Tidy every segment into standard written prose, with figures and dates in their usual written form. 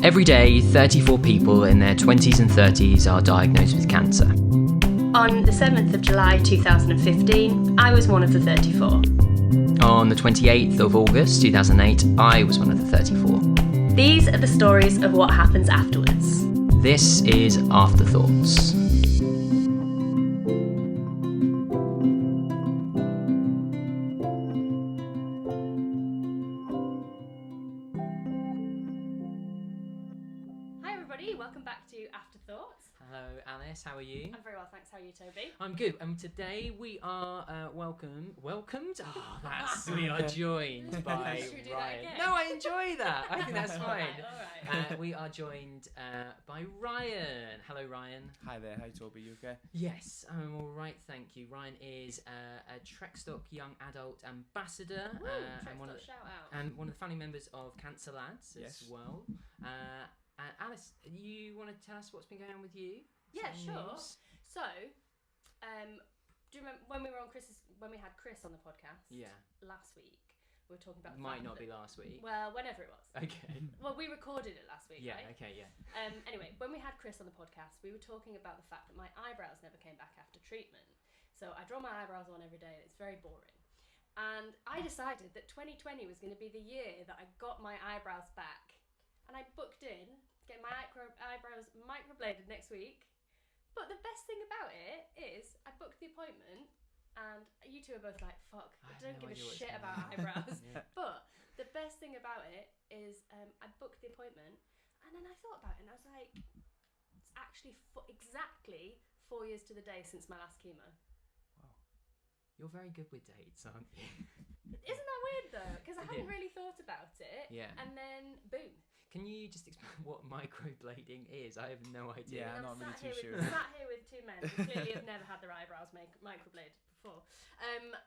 Every day, 34 people in their 20s and 30s are diagnosed with cancer. On the 7th of July 2015, I was one of the 34. On the 28th of August 2008, I was one of the 34. These are the stories of what happens afterwards. This is AfterThoughts. Hi everybody, welcome back to AfterThoughts. Hello Alice, how are you? I'm very well, thanks. How are you, Toby? I'm good. Today we are welcomed. We are joined by Should we do that Ryan. again? No, I enjoy that. I think that's fine. Alright. We are joined by Ryan. Hello, Ryan. Hi there, hi Toby, you okay? Yes, I'm all right, thank you. Ryan is a Trekstock Young Adult Ambassador and one of the, shout out. and one of the founding members of Cancer Lads Yes. as well. Alice, you want to tell us what's been going on with you? Yeah, Some sure. news? So, do you remember when we were on when we had Chris on the podcast Yeah, last week? We were talking about the might fact not that- be last week. Well, whenever it was. Okay. Well, we recorded it last week, Yeah. right? Okay. Yeah. Anyway, when we had Chris on the podcast, we were talking about the fact that my eyebrows never came back after treatment. So I draw my eyebrows on every day and it's very boring. And I decided that 2020 was going to be the year that I got my eyebrows back. And I booked in to get my eyebrows microbladed next week. But the best thing about it is I booked the appointment and you two are both like, fuck, I have I don't no give a idea what's shit going about on. eyebrows. Yeah. But the best thing about it is I booked the appointment and then I thought about it and I was like, it's actually exactly 4 years to the day since my last chemo. Wow. You're very good with dates, aren't you? Isn't that weird though? Because I Yeah. hadn't really thought about it. Yeah. And then boom. Can you just explain what microblading is? I have no idea. Yeah. And I'm not sat really here too with, sure. Sat here with two men who clearly have never had their eyebrows microbladed before.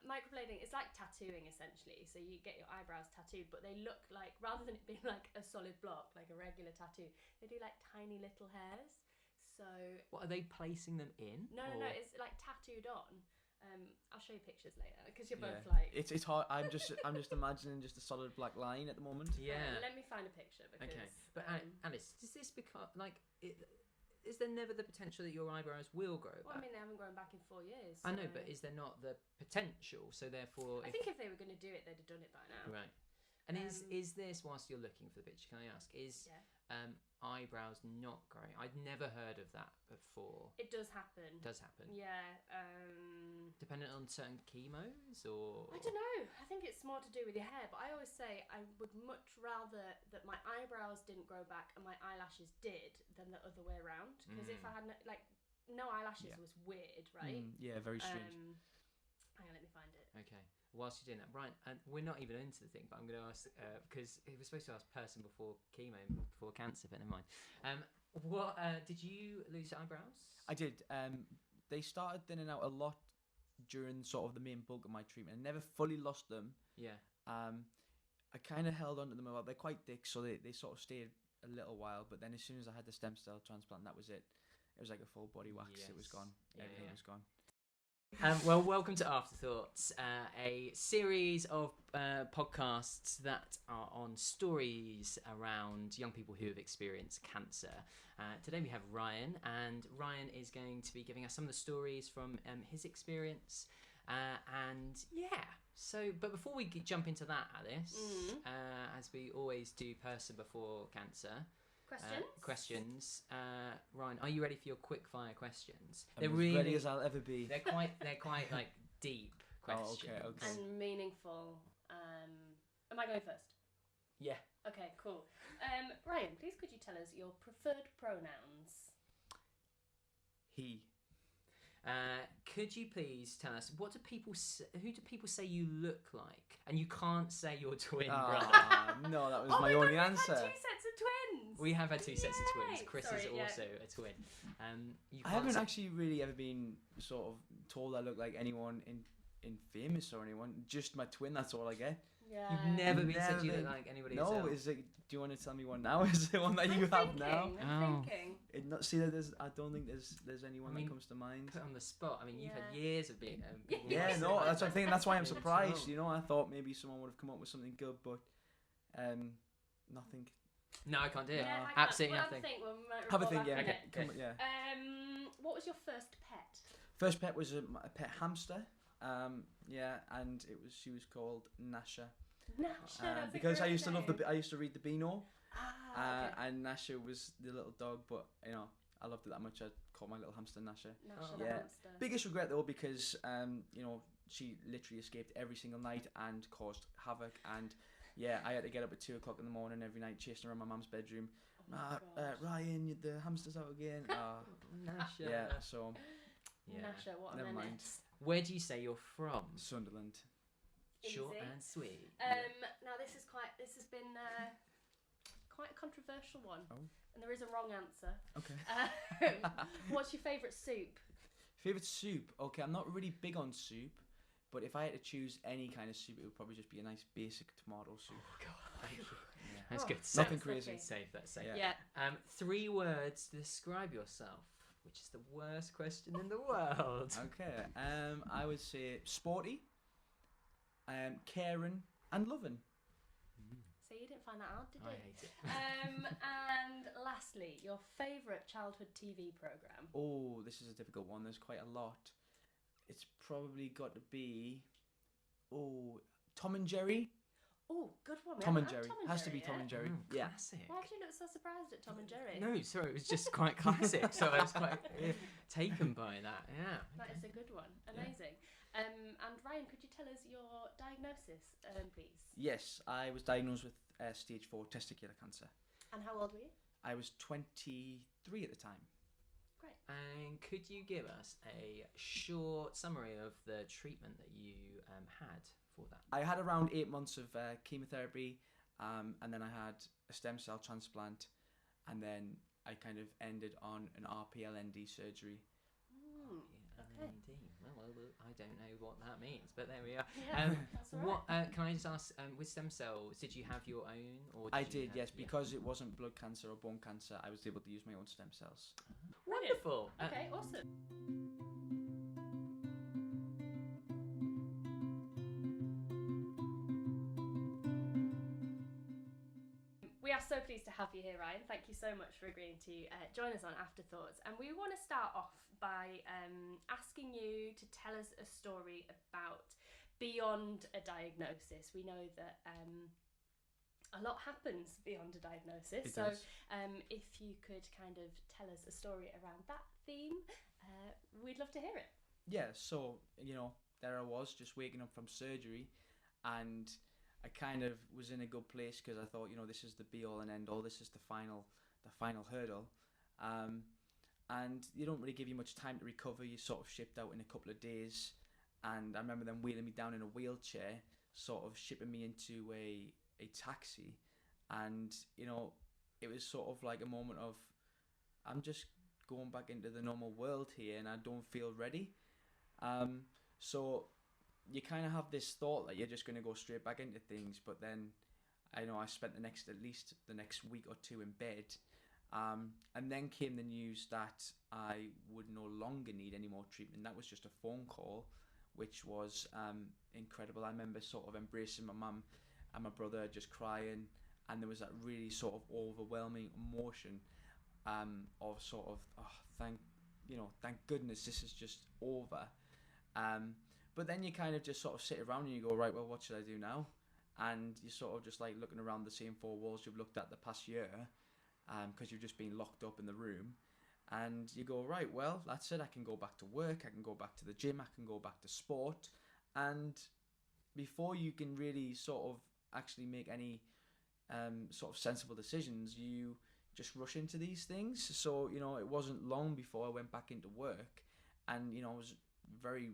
Microblading is like tattooing essentially. So you get your eyebrows tattooed, but they look like, rather than it being like a solid block, like a regular tattoo, they do like tiny little hairs. So What are they placing them in? no, or- it's like tattooed on. I'll show you pictures later because you're both Yeah. like. It's hard. I'm just imagining just a solid black line at the moment. Yeah. Let me find a picture because. Okay. But Alice, does this become like? Is there never the potential that your eyebrows will grow Well, I back? mean, they haven't grown back in 4 years. I know, so- but is there not the potential? So therefore, I think if they were going to do it, they'd have done it by now. right. And is Um, this, whilst you're looking for the picture, can I ask, is Yeah. eyebrows not growing? I'd never heard of that before. It does happen. Does happen. Yeah. Dependent on certain chemos or? I don't know. I think it's more to do with your hair, but I always say I would much rather that my eyebrows didn't grow back and my eyelashes did than the other way around. Because if I had no eyelashes Yeah. was weird, right? Yeah, very strange. Hang on, let me find it. Okay. Whilst you're doing that, Brian, and we're not even into the thing, but I'm going to ask because it was supposed to ask person before chemo, before cancer, but never mind. What did you lose your eyebrows? I did. They started thinning out a lot during sort of the main bulk of my treatment. I never fully lost them. Yeah. I kind of held on to them a while. They're quite thick, so they sort of stayed a little while. But then as soon as I had the stem cell transplant, that was it. It was like a full body wax. Yes. It was gone. Yeah, Everything yeah. was gone. Well, welcome to Afterthoughts, a series of podcasts that are on stories around young people who have experienced cancer. Today we have Ryan, and Ryan is going to be giving us some of the stories from his experience. And yeah, but before we jump into that, Alice, as we always do, person before cancer. Questions? Ryan, are you ready for your quick fire questions? I'm as ready as I'll ever be. They're quite like deep questions. Oh, okay. And meaningful. Am I going first? Yeah. Okay, cool. Ryan, please could you tell us your preferred pronouns? He. Could you please tell us who do people say you look like? And you can't say your twin brother. No, that was Oh my God, only we've answer. had 2 sets of twins. We have had 2 sets of twins. Yay! Chris Sorry, is yeah. also a twin. You I can't haven't say- actually really ever been sort of told I look like anyone in famous or anyone. Just my twin. That's all I get. Yeah. You've never been said you Never. look like anybody No, else. is it? Do you want to tell me one now? Is it one that you have now? I'm thinking. See that I don't think there's anyone I mean, that comes to mind. Put on the spot. I mean, you've had Yeah. years of being. people Yeah, like no, that. that's what I'm thinking. That's why I'm surprised. Oh. You know, I thought maybe someone would have come up with something good, but nothing. No, I can't do it. Yeah, I can't. Absolutely We'll nothing. Have a think. We might Have a report think, back yeah. on Okay. it. Come on, yeah. What was your first pet? First pet was a pet hamster. And she was called Nasha. Nasha, that's a Because I great used to love name. I used to read the Beano, Okay. and Nasha was the little dog. But I loved it that much. I called my little hamster Nasha. Nasha Oh. the Yeah. hamster. Biggest regret though, because she literally escaped every single night and caused havoc. And yeah, I had to get up at 2:00 in the morning every night, chasing around my mum's bedroom. Oh my God. Ryan, the hamster's out again. Nasha. Yeah, so Yeah. Nasha, what a Never mind. menace. Where do you say you're from? Sunderland. Short Easy. and sweet. Now this has been quite a controversial one. Oh. And there is a wrong answer. Okay. What's your favourite soup? Favorite soup? Okay, I'm not really big on soup, but if I had to choose any kind of soup, it would probably just be a nice basic tomato soup. Oh, God. Yeah. That's Oh, good. Nothing that's crazy. lucky. Safe, that's safe. Yeah. Yeah. 3 words to describe yourself, which is the worst question in the world. Okay. I would say sporty, caring, and loving. So you didn't find that hard, did I you? hate it. And lastly, your favourite childhood TV programme? Oh, this is a difficult one. There's quite a lot. It's probably got to be, Tom and Jerry. Oh, good one. We Tom and haven't Jerry. had Has to be yet. Tom and Jerry. Mm, Yeah. Classic. Why do you look so surprised at Tom and Jerry? No, sorry, it was just quite classic. So I was quite taken by that. Yeah. That is a good one. Amazing. And Ryan, could you tell us your diagnosis, please? Yes, I was diagnosed with stage 4 testicular cancer. And how old were you? I was 23 at the time. Great. And could you give us a short summary of the treatment that you had for that? I had around 8 months of chemotherapy, and then I had a stem cell transplant, and then I kind of ended on an RPLND surgery. Okay. Well, I don't know what that means, but there we are. Yeah, that's all right. What can I just ask? With stem cells, did you have your own, or I you did, have- yes, yeah. because it wasn't blood cancer or bone cancer. I was able to use my own stem cells. Wonderful. Okay, awesome. We are so pleased to have you here, Ryan. Thank you so much for agreeing to join us on AfterThoughts. And we want to start off by asking you to tell us a story about beyond a diagnosis. We know that a lot happens beyond a diagnosis. It does. If you could kind of tell us a story around that theme, we'd love to hear it. Yeah, so, there I was just waking up from surgery, and I kind of was in a good place because I thought, this is the be all and end all. This is the final hurdle. And you don't really give you much time to recover. You're sort of shipped out in a couple of days. And I remember them wheeling me down in a wheelchair, sort of shipping me into a taxi. And, it was sort of like a moment of, I'm just going back into the normal world here and I don't feel ready. So you kind of have this thought that you're just going to go straight back into things, but then I spent at least the next week or 2 in bed, and then came the news that I would no longer need any more treatment. That was just a phone call, which was incredible. I remember sort of embracing my mum and my brother, just crying, and there was that really sort of overwhelming emotion of sort of, thank goodness this is just over. But then you kind of just sort of sit around and you go, right, well, what should I do now? And you're sort of just like looking around the same 4 walls you've looked at the past year, because you've just been locked up in the room. And you go, right, well, that's it. I can go back to work. I can go back to the gym. I can go back to sport. And before you can really sort of actually make any sort of sensible decisions, you just rush into these things. So, it wasn't long before I went back into work, and, I was very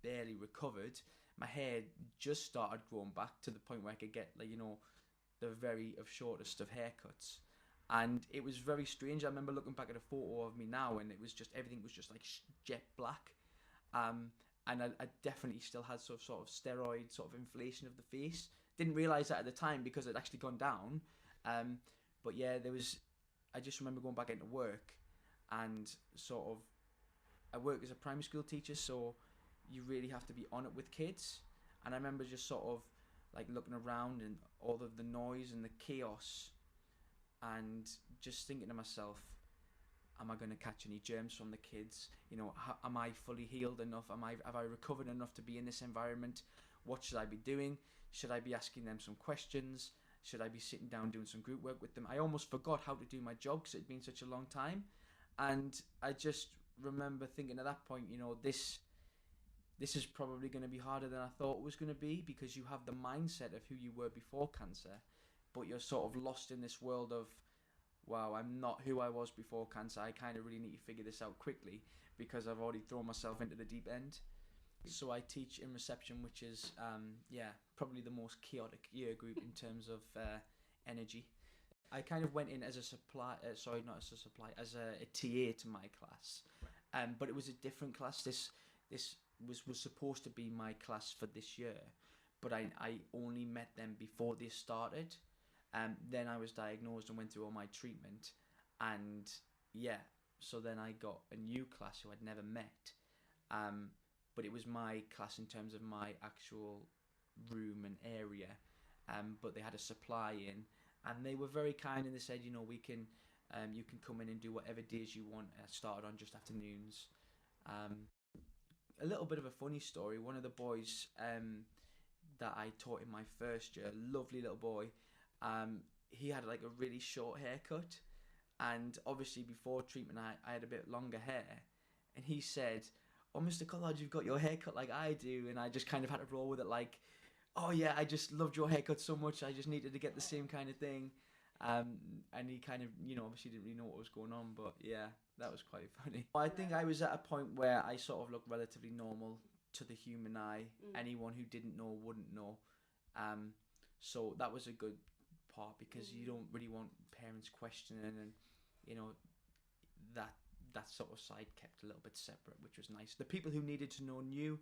barely recovered. My hair just started growing back to the point where I could get, the very shortest of haircuts. And it was very strange. I remember looking back at a photo of me now, and it was just, everything was just like jet black. And I definitely still had sort of steroid sort of inflation of the face. Didn't realise that at the time because it had actually gone down. But yeah, I just remember going back into work, and sort of, I work as a primary school teacher, so you really have to be on it with kids. And I remember just sort of like looking around and all of the noise and the chaos, and just thinking to myself, am I going to catch any germs from the kids? You know, am I fully healed enough? Have I recovered enough to be in this environment? What should I be doing? Should I be asking them some questions? Should I be sitting down doing some group work with them? I almost forgot how to do my job because it'd been such a long time. And I just remember thinking at that point, you know, this is probably going to be harder than I thought it was going to be, because you have the mindset of who you were before cancer, but you're sort of lost in this world of, wow, I'm not who I was before cancer. I kind of really need to figure this out quickly because I've already thrown myself into the deep end. So I teach in reception, which is, probably the most chaotic year group in terms of energy. I kind of went in as a as a TA to my class, but it was a different class. This was supposed to be my class for this year, but I only met them before they started. Then I was diagnosed and went through all my treatment, and so then I got a new class who I'd never met, but it was my class in terms of my actual room and area, but they had a supply in, and they were very kind, and they said, you know, you can come in and do whatever days you want. I started on just afternoons. A little bit of a funny story. One of the boys that I taught in my first year, lovely little boy, he had like a really short haircut, and obviously before treatment I had a bit longer hair, and he said, "Oh, Mr. Collard, you've got your haircut like I do," and I just kind of had to roll with it like, "Oh yeah, I just loved your haircut so much, I just needed to get the same kind of thing." And he kind of, you know, obviously didn't really know what was going on, but yeah, that was quite funny. I think I was at a point where I sort of looked relatively normal to the human eye. Anyone who didn't know wouldn't know. So that was a good part, because you don't really want parents questioning, and you know, that sort of side kept a little bit separate, which was nice. The people who needed to know knew,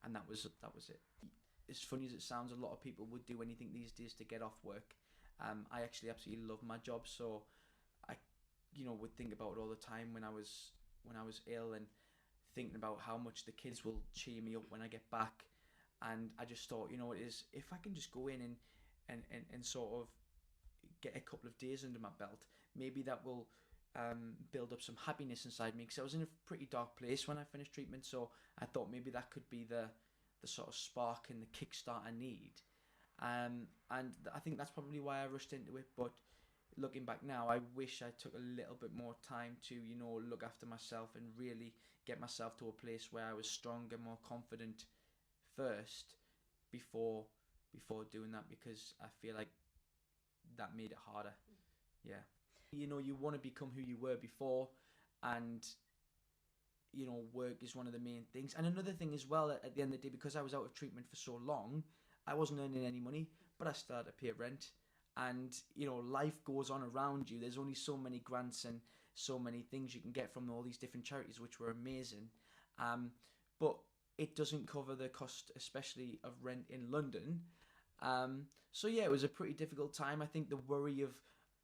and that was it. As funny as it sounds, a lot of people would do anything these days to get off work. I actually absolutely love my job, so I, would think about it all the time when I was ill, and thinking about how much the kids will cheer me up when I get back. And I just thought, if I can just go in and sort of get a couple of days under my belt, maybe that will build up some happiness inside me, because I was in a pretty dark place when I finished treatment. So I thought maybe that could be the sort of spark and the kickstart I need. And I think that's probably why I rushed into it. But looking back now, I wish I took a little bit more time to, look after myself and really get myself to a place where I was stronger, more confident first before doing that, because I feel like that made it harder. Yeah. You want to become who you were before, and work is one of the main things. And another thing as well, at the end of the day, because I was out of treatment for so long, I wasn't earning any money, but I started to pay rent. And, life goes on around you. There's only so many grants and so many things you can get from all these different charities, which were amazing. But it doesn't cover the cost, especially of rent in London. So yeah, it was a pretty difficult time. I think the worry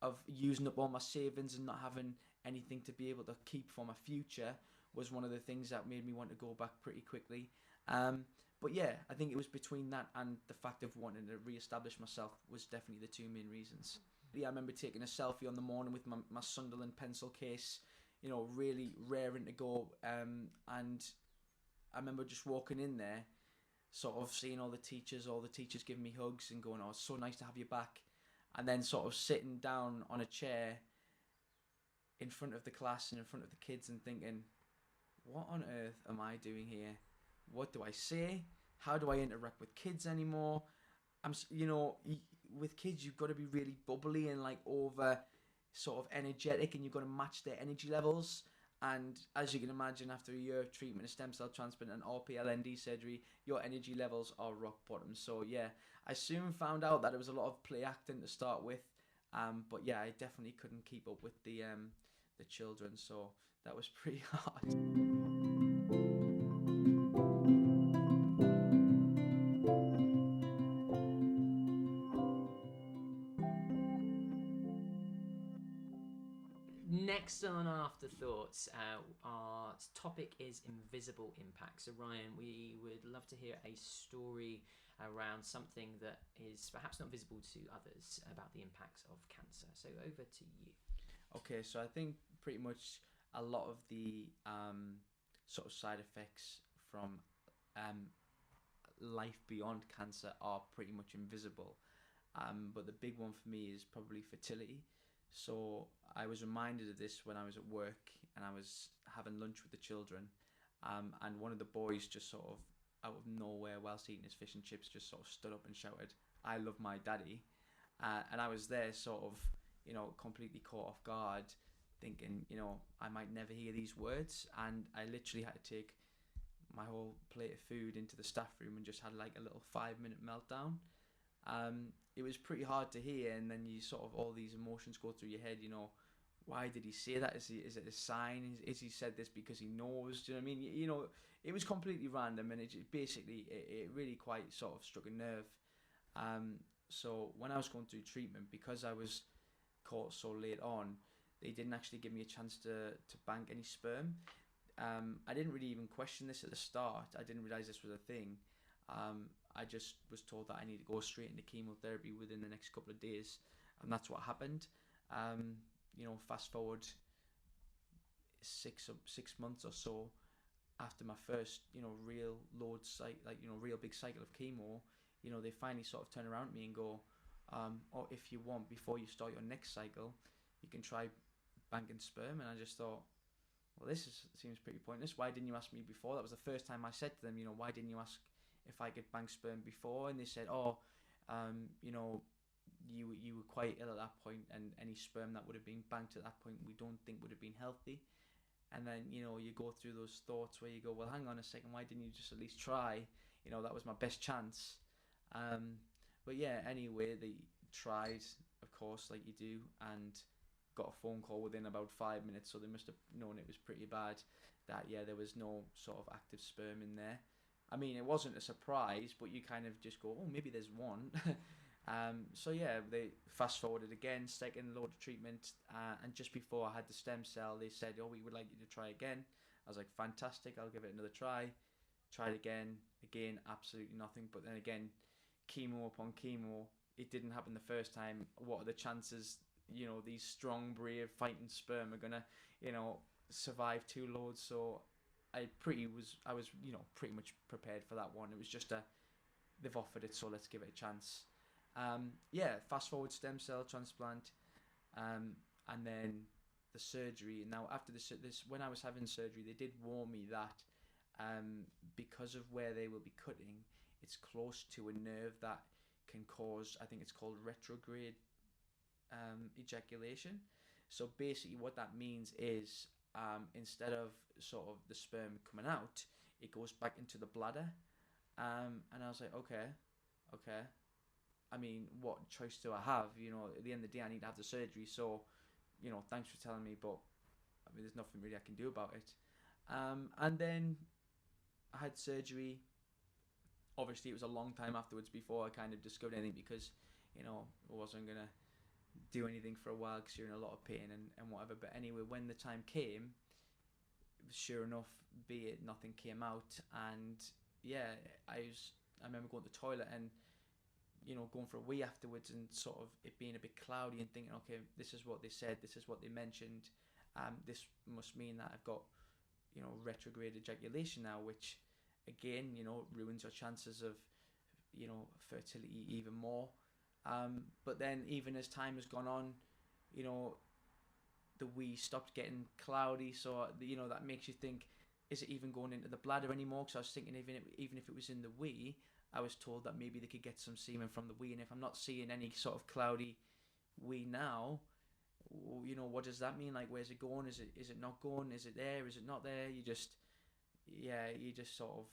of using up all my savings and not having anything to be able to keep for my future was one of the things that made me want to go back pretty quickly. But yeah, I think it was between that and the fact of wanting to re-establish myself was definitely the two main reasons. Yeah, I remember taking a selfie on the morning with my Sunderland pencil case, really raring to go. And I remember just walking in there, sort of seeing all the teachers giving me hugs and going, "Oh, it's so nice to have you back." And then sort of sitting down on a chair in front of the class and in front of the kids and thinking, what on earth am I doing here? What do I say? How do I interact with kids anymore? With kids, you've got to be really bubbly and like over sort of energetic, and you've got to match their energy levels. And as you can imagine, after a year of treatment, a stem cell transplant and RPLND surgery, your energy levels are rock bottom. So yeah, I soon found out that it was a lot of play acting to start with. But yeah, I definitely couldn't keep up with the children, so that was pretty hard. next on Afterthoughts, our topic is invisible impacts. So Ryan, we would love to hear a story around something that is perhaps not visible to others about the impacts of cancer. So over to you. Okay, so I think pretty much a lot of the sort of side effects from life beyond cancer are pretty much invisible. But the big one for me is probably fertility. So I was reminded of this when I was at work and I was having lunch with the children, and one of the boys just sort of out of nowhere, whilst eating his fish and chips, just sort of stood up and shouted, "I love my daddy," and I was there sort of, completely caught off guard, thinking, I might never hear these words, and I literally had to take my whole plate of food into the staff room and just had like a little 5-minute meltdown. It was pretty hard to hear, and then you sort of, all these emotions go through your head, why did he say that? Is it a sign? Is he said this because he knows? Do you know what I mean? It was completely random, and it really quite sort of struck a nerve. So when I was going through treatment, because I was caught so late on, they didn't actually give me a chance to bank any sperm. I didn't really even question this at the start. I didn't realise this was a thing. I just was told that I need to go straight into chemotherapy within the next couple of days, and that's what happened. Fast forward 6 months or so after my first, real real big cycle of chemo, they finally sort of turn around to me and go, or if you want, before you start your next cycle, you can try banking sperm. And I just thought, well, seems pretty pointless. Why didn't you ask me before? That was the first time I said to them, why didn't you ask if I could bank sperm before? And they said, you were quite ill at that point, and any sperm that would have been banked at that point we don't think would have been healthy. And then you go through those thoughts where you go, well, hang on a second, why didn't you just at least try? That was my best chance. But yeah, anyway, they tried, of course, like you do, and got a phone call within about 5 minutes, so they must have known it was pretty bad, that there was no sort of active sperm in there. I mean, it wasn't a surprise, but you kind of just go, oh, maybe there's one. So yeah, they fast forwarded again, second load of treatment, and just before I had the stem cell, they said, oh, we would like you to try again. I was like, fantastic, I'll give it another try. Tried again, absolutely nothing. But then again, chemo upon chemo, it didn't happen the first time. What are the chances, these strong, brave, fighting sperm are gonna, survive 2 loads? So I was pretty much prepared for that one. It was just they've offered it, so let's give it a chance. Fast forward, stem cell transplant, and then the surgery. Now after this, when I was having surgery, they did warn me that because of where they will be cutting, it's close to a nerve that can cause, I think it's called retrograde ejaculation. So basically what that means is, instead of sort of the sperm coming out, it goes back into the bladder. And I was like, okay. I mean, what choice do I have? At the end of the day, I need to have the surgery. So, thanks for telling me, but I mean, there's nothing really I can do about it. And then I had surgery. Obviously, it was a long time afterwards before I kind of discovered anything, because, I wasn't going to do anything for a while because you're in a lot of pain and whatever. But anyway, when the time came, sure enough, be it nothing came out. And yeah, I remember going to the toilet and, going for a wee afterwards, and sort of it being a bit cloudy, and thinking, okay, this is what they said, this is what they mentioned. This must mean that I've got, retrograde ejaculation now, which again, ruins your chances of, fertility even more. But then even as time has gone on, the wee stopped getting cloudy, so that makes you think, is it even going into the bladder anymore? Because I was thinking, even if it was in the wee, I was told that maybe they could get some semen from the wee, and if I'm not seeing any sort of cloudy wee now, what does that mean? Like, where's it going? Is it not going? Is it there? Is it not there? You just sort of,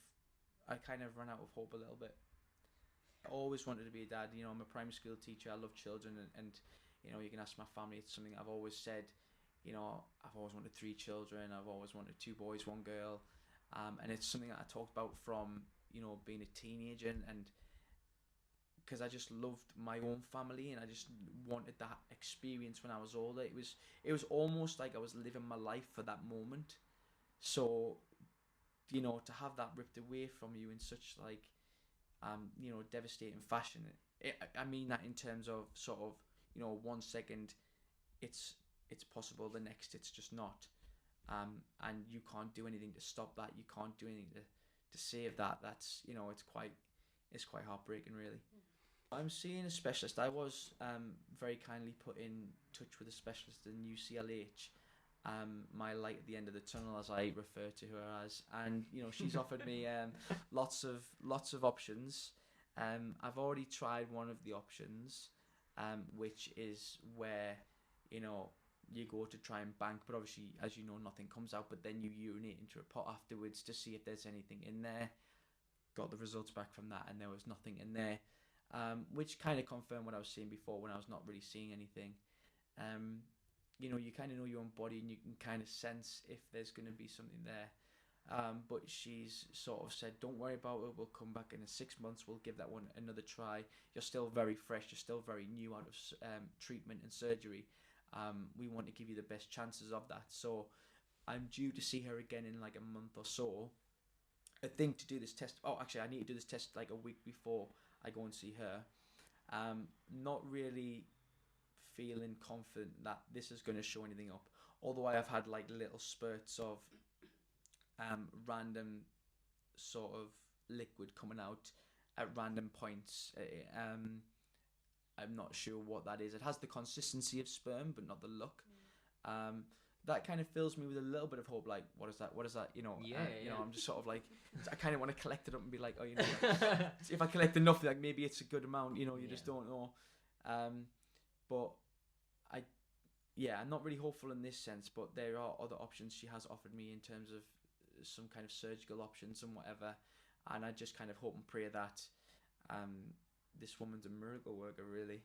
I kind of ran out of hope a little bit. I always wanted to be a dad. I'm a primary school teacher. I love children, and you can ask my family. It's something I've always said. I've always wanted 3 children. I've always wanted 2 boys, 1 girl, and it's something that I talked about from being a teenager, and because I just loved my own family and I just wanted that experience when I was older. It was almost like I was living my life for that moment. So, you know, to have that ripped away from you in such like, you know, devastating fashion. I mean that in terms of sort of, you know, 1 second it's possible, the next it's just not. And you can't do anything to stop that. You can't do anything to save that. That's, you know, it's quite heartbreaking, really. I'm seeing a specialist. I was very kindly put in touch with a specialist in UCLH. My light at the end of the tunnel, as I refer to her as, and you know, she's offered me lots of options. I've already tried one of the options, which is where, you know, you go to try and bank, but obviously, as you know, nothing comes out. But then you urinate into a pot afterwards to see if there's anything in there. Got the results back from that, and there was nothing in there, which kind of confirmed what I was seeing before when I was not really seeing anything. You know, you kind of know your own body and you can kind of sense if there's going to be something there. But she's sort of said, don't worry about it. We'll come back in 6 months. We'll give that one another try. You're still very fresh. You're still very new out of treatment and surgery. We want to give you the best chances of that. So I'm due to see her again in like a month or so. I think to do this test. Oh, actually, I need to do this test like a week before I go and see her. Not really feeling confident that this is going to show anything up. Although I have had like little spurts of random sort of liquid coming out at random points. I'm not sure what that is. It has the consistency of sperm, but not the look. That kind of fills me with a little bit of hope. Like, what is that? What is that? You know, you know, I'm just sort of like, I kind of want to collect it up and be like, oh, you know, like, if I collect enough, like maybe it's a good amount. You know, you just don't know. But I'm not really hopeful in this sense. But there are other options she has offered me in terms of some kind of surgical options and whatever. And I just kind of hope and pray that this woman's a miracle worker, really.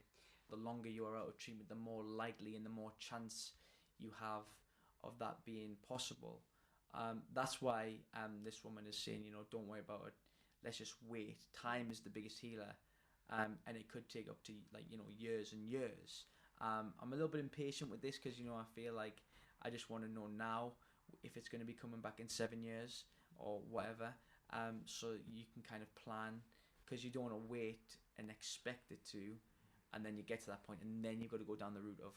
The longer you are out of treatment, the more likely and the more chance you have of that being possible. That's why this woman is saying, you know, don't worry about it. Let's just wait. Time is the biggest healer. And it could take up to, like, you know, years and years. I'm a little bit impatient with this because, you know, I feel like I just want to know now if it's going to be coming back in 7 years or whatever. So you can kind of plan, because you don't want to wait and expect it to, and then you get to that point and then you've got to go down the route of,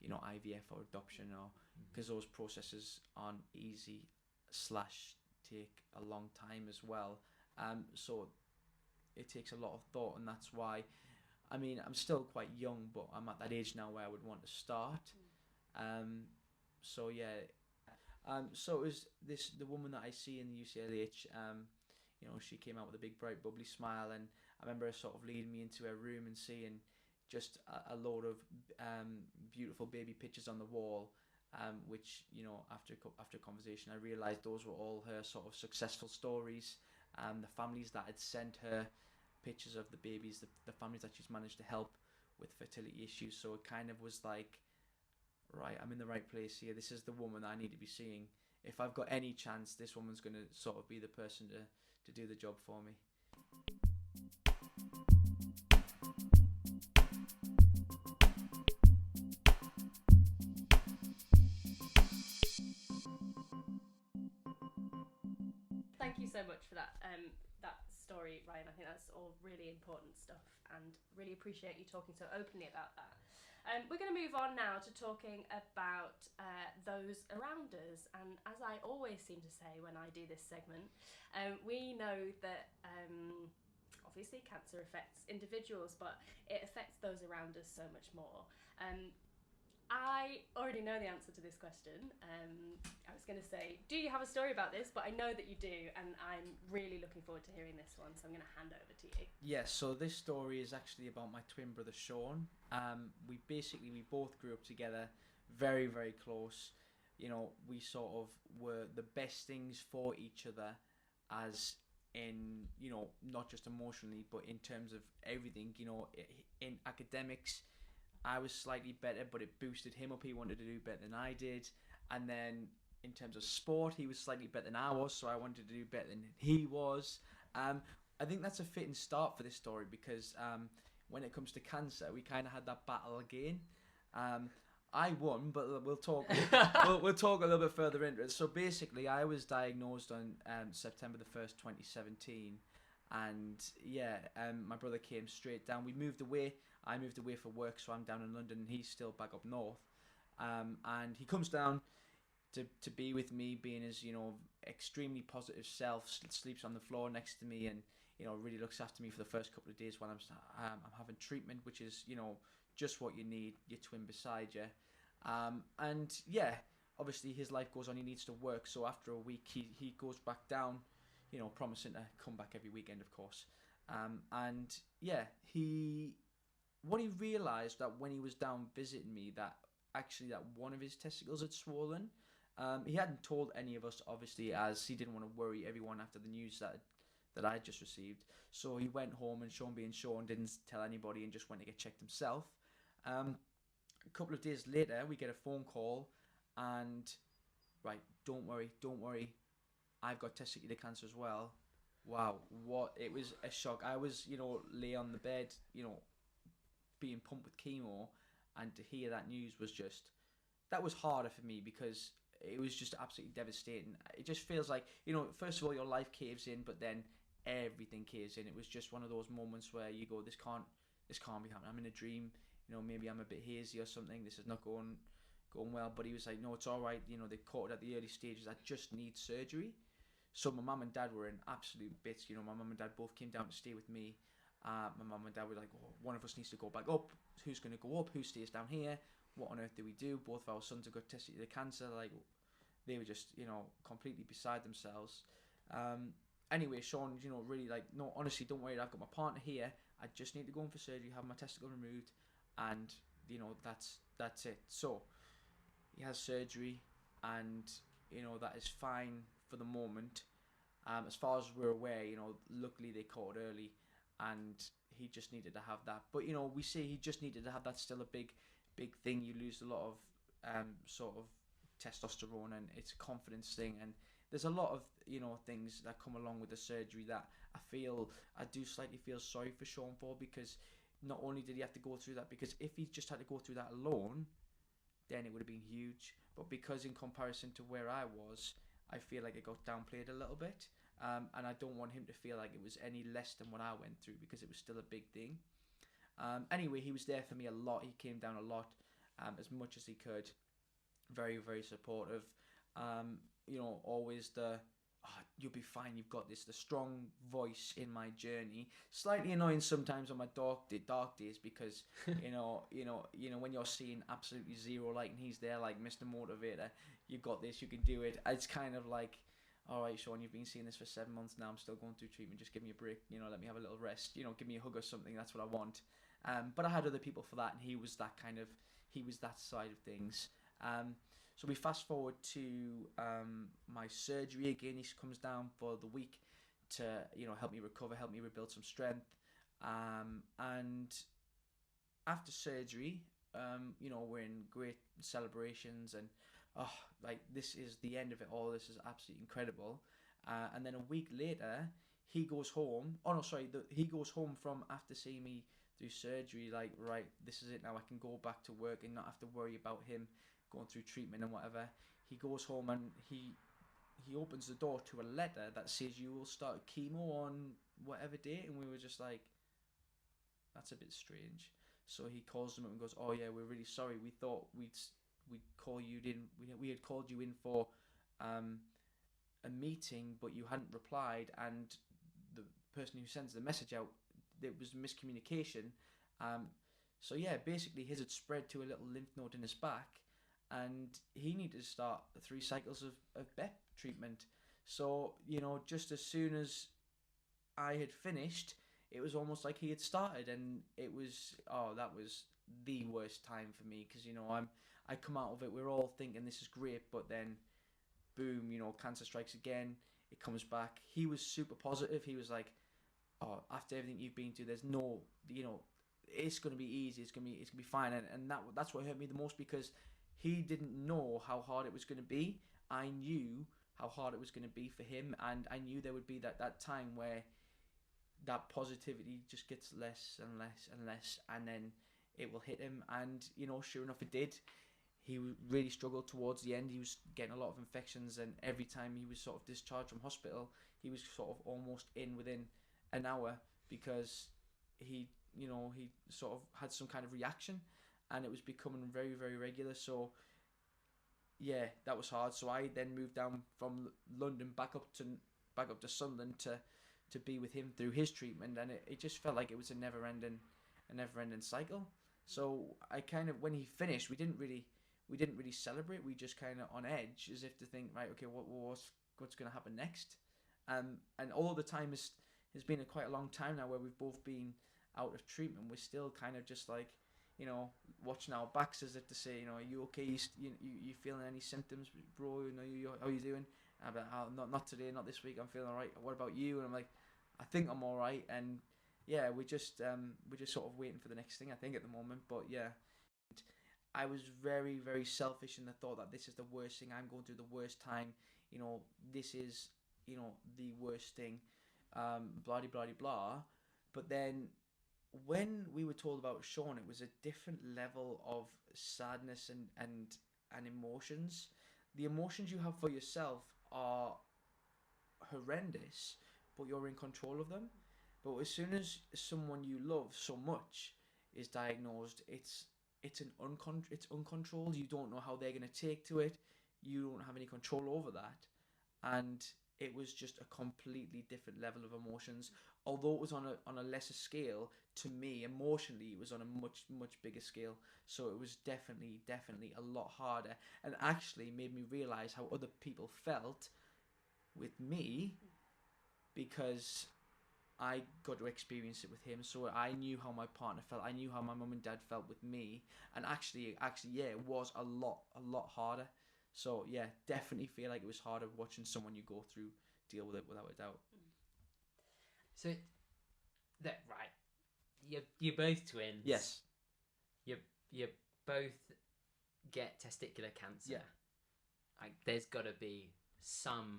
you know, IVF or adoption, or because those processes aren't easy / take a long time as well. So it takes a lot of thought, and that's why, I mean, I'm still quite young, but I'm at that age now where I would want to start. So yeah. So it was the woman that I see in the UCLH, you know, she came out with a big, bright, bubbly smile, and I remember her sort of leading me into her room and seeing just a load of beautiful baby pictures on the wall, which, you know, after conversation, I realised those were all her sort of successful stories, the families that had sent her pictures of the babies, the families that she's managed to help with fertility issues. So it kind of was like, right, I'm in the right place here. This is the woman I need to be seeing. If I've got any chance, this woman's going to sort of be the person to do the job for me. Thank you so much for that story, Ryan. I think that's all really important stuff, and really appreciate you talking so openly about that. We're going to move on now to talking about those around us, and as I always seem to say when I do this segment, we know that obviously cancer affects individuals, but it affects those around us so much more. I already know the answer to this question. I was going to say, do you have a story about this? But I know that you do, and I'm really looking forward to hearing this one, so I'm going to hand over to you. Yes, so this story is actually about my twin brother Sean. We both grew up together, very, very close. You know, we sort of were the best things for each other, as in, you know, not just emotionally, but in terms of everything. You know, in academics, I was slightly better, but it boosted him up. He wanted to do better than I did. And then in terms of sport, he was slightly better than I was, so I wanted to do better than he was. I think that's a fitting start for this story because when it comes to cancer, we kind of had that battle again. I won, but we'll talk. we'll talk a little bit further into it. So basically, I was diagnosed on September the 1st, 2017, and my brother came straight down. We moved away. I moved away for work, so I'm down in London, and he's still back up north. And he comes down to be with me, being his extremely positive self. Sleeps on the floor next to me, and really looks after me for the first couple of days when I'm having treatment, which is just what you need, your twin beside you. And obviously his life goes on, he needs to work, so after a week he goes back down, promising to come back every weekend, of course. What he realised that when he was down visiting me, that actually that one of his testicles had swollen. He hadn't told any of us, obviously, as he didn't want to worry everyone after the news that I had just received. So he went home, and Sean being Sean didn't tell anybody and just went to get checked himself. A couple of days later, we get a phone call, and right, don't worry, I've got testicular cancer as well. Wow, it was a shock. I was, lay on the bed, being pumped with chemo, and to hear that news was that was harder for me, because it was just absolutely devastating. It just feels like, first of all, your life caves in, but then everything caves in. It was just one of those moments where you go, this can't be happening. I'm in a dream. Maybe I'm a bit hazy or something. This is not going well. But he was like, no, it's all right. They caught it at the early stages. I just need surgery. So my mum and dad were in absolute bits. My mum and dad both came down to stay with me. My mum and dad were like, one of us needs to go back up. Who's going to go up? Who stays down here? What on earth do we do? Both of our sons have got testicular cancer. Like, they were just, completely beside themselves. Anyway, Sean, really like, no, honestly, don't worry. I've got my partner here. I just need to go in for surgery, have my testicle removed, and that's it. So he has surgery, and that is fine for the moment. As far as we're aware, luckily they caught it early, and he just needed to have that. But we say he just needed to have that. Still a big thing. You lose a lot of sort of testosterone, and it's a confidence thing, and there's a lot of things that come along with the surgery that I do slightly feel sorry for Sean for, because not only did he have to go through that, because if he just had to go through that alone, then it would have been huge. But because in comparison to where I was, I feel like it got downplayed a little bit, and I don't want him to feel like it was any less than what I went through, because it was still a big thing. Anyway, he was there for me a lot. He came down a lot, as much as he could. Very, very supportive. Always you'll be fine, you've got this, the strong voice in my journey. Slightly annoying sometimes on my dark days, because when you're seeing absolutely zero light and he's there like Mr. Motivator, you've got this, you can do it. It's kind of like, all right, Sean, you've been seeing this for 7 months now, I'm still going through treatment, just give me a break, let me have a little rest, give me a hug or something, that's what I want. But I had other people for that, and he was that side of things. So we fast forward to my surgery again. He comes down for the week to help me recover, help me rebuild some strength. And after surgery, we're in great celebrations, and this is the end of it all. This is absolutely incredible. And then a week later, he goes home. He goes home from after seeing me through surgery. Like, right, this is it now. I can go back to work and not have to worry about him going through treatment and whatever. He goes home, and he opens the door to a letter that says, you will start chemo on whatever date. And we were just like, that's a bit strange. So he calls them up and goes, oh yeah, we're really sorry, we thought we'd call you in, we had called you in for a meeting, but you hadn't replied, and the person who sends the message out, there was miscommunication. So yeah, basically his had spread to a little lymph node in his back, and he needed to start 3 cycles of BEP treatment. So, just as soon as I had finished, it was almost like he had started, and it was, that was the worst time for me, because, I come out of it, we're all thinking this is great, but then, boom, cancer strikes again, it comes back. He was super positive. He was like, after everything you've been through, there's no, it's going to be easy, it's going to be fine, and that's what hurt me the most, because he didn't know how hard it was going to be. I knew how hard it was going to be for him, and I knew there would be that time where that positivity just gets less and less and less, and then it will hit him. And sure enough, it did. He really struggled towards the end. He was getting a lot of infections, and every time he was sort of discharged from hospital, he was sort of almost in within an hour, because he sort of had some kind of reaction, and it was becoming very, very regular. So yeah, that was hard. So I then moved down from London back up to Sunderland to be with him through his treatment, and it just felt like it was a never ending cycle. So I kind of, when he finished, we didn't really celebrate. We just kind of on edge, as if to think, right, okay, what's going to happen next? And all the time has been quite a long time now where we've both been out of treatment. We're still kind of just like, watching our backs, as if to say, are you okay? You feeling any symptoms, bro? How you doing? I'm like, oh, not today, not this week. I'm feeling alright. What about you? And I'm like, I think I'm alright. And yeah, we're just sort of waiting for the next thing, I think, at the moment. But yeah, I was very, very selfish in the thought that this is the worst thing. I'm going through the worst time. This is, the worst thing. Blah, blah, blah, blah. But then when we were told about Sean, it was a different level of sadness and emotions. The emotions you have for yourself are horrendous, but you're in control of them. But as soon as someone you love so much is diagnosed, it's uncontrolled. You don't know how they're going to take to it. You don't have any control over that. And it was just a completely different level of emotions. Although it was on a lesser scale, to me, emotionally, it was on a much, much bigger scale. So it was definitely a lot harder, and actually made me realise how other people felt with me, because I got to experience it with him. So I knew how my partner felt. I knew how my mum and dad felt with me. And actually, yeah, it was a lot harder. So yeah, definitely feel like it was harder watching someone you go through deal with it, without a doubt. So that right, you're both twins. Yes. You both get testicular cancer. Yeah. Like, there's got to be some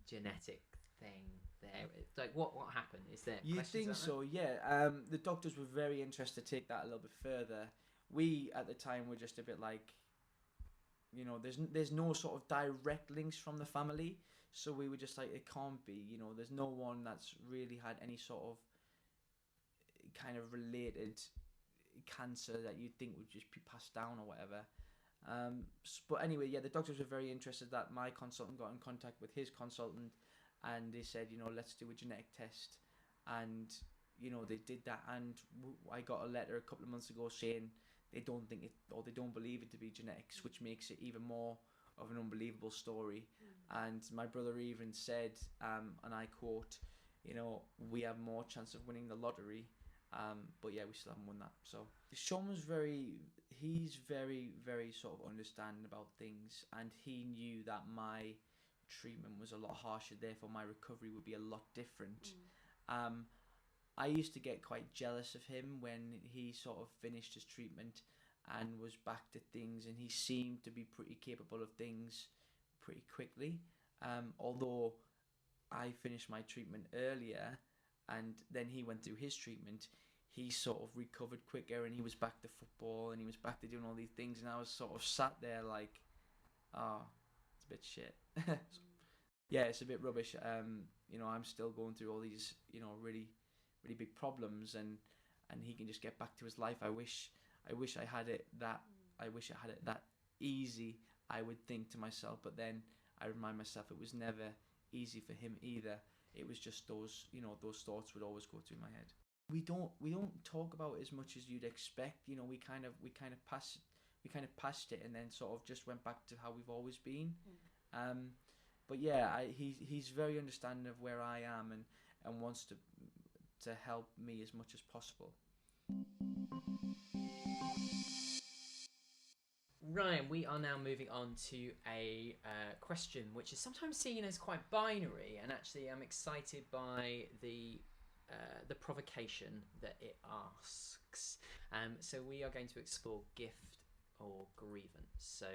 genetic thing there. Like, what happened? Is there? You think so? Yeah. The doctors were very interested to take that a little bit further. We at the time were just a bit like, there's no sort of direct links from the family, so we were just like, it can't be. There's no one that's really had any sort of kind of related cancer that you'd think would just be passed down or whatever. But anyway, yeah, the doctors were very interested that my consultant got in contact with his consultant, and they said, let's do a genetic test. And they did that, and I got a letter a couple of months ago saying they don't think it, or they don't believe it to be genetics, which makes it even more of an unbelievable story. And my brother even said, and I quote, we have more chance of winning the lottery, but yeah, we still haven't won that. So Sean was he's very, very sort of understanding about things, and he knew that my treatment was a lot harsher, therefore my recovery would be a lot different. I used to get quite jealous of him when he sort of finished his treatment and was back to things, and he seemed to be pretty capable of things pretty quickly. Although I finished my treatment earlier, and then he went through his treatment, he sort of recovered quicker, and he was back to football, and he was back to doing all these things, and I was sort of sat there like, it's a bit shit. Yeah, it's a bit rubbish. I'm still going through all these, really, really big problems, and he can just get back to his life. I wish I had it that easy, I would think to myself, but then I remind myself it was never easy for him either. It was just those thoughts would always go through my head. We don't talk about it as much as you'd expect. We kind of passed it, and then sort of just went back to how we've always been. But yeah, he's very understanding of where I am, and wants to help me as much as possible. Ryan, we are now moving on to a question which is sometimes seen as quite binary, and actually I'm excited by the provocation that it asks. So we are going to explore gift or grievance. So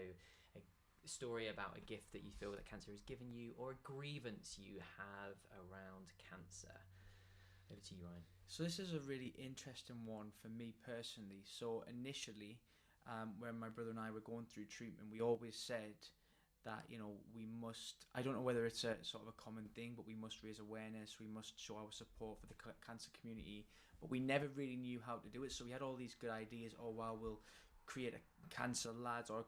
a story about a gift that you feel that cancer has given you, or a grievance you have around cancer. Over to you, Ryan. So this is a really interesting one for me personally. So initially, when my brother and I were going through treatment, we always said that, you know, we must, I don't know whether it's a sort of a common thing, but we must raise awareness, we must show our support for the cancer community, but we never really knew how to do it. So we had all these good ideas. Oh wow, we'll create a cancer lads or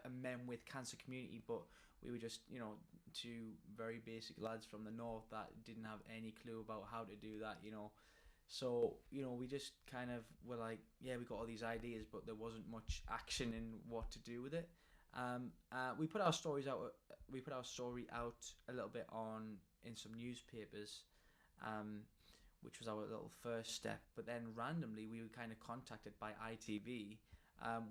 a men with cancer community, but we were just, you know, two very basic lads from the north that didn't have any clue about how to do that, you know. So, you know, we just kind of were like, yeah, we got all these ideas, but there wasn't much action in what to do with it. We put our stories out. We put our story out a little bit in some newspapers, which was our little first step. But then randomly, we were kind of contacted by ITV.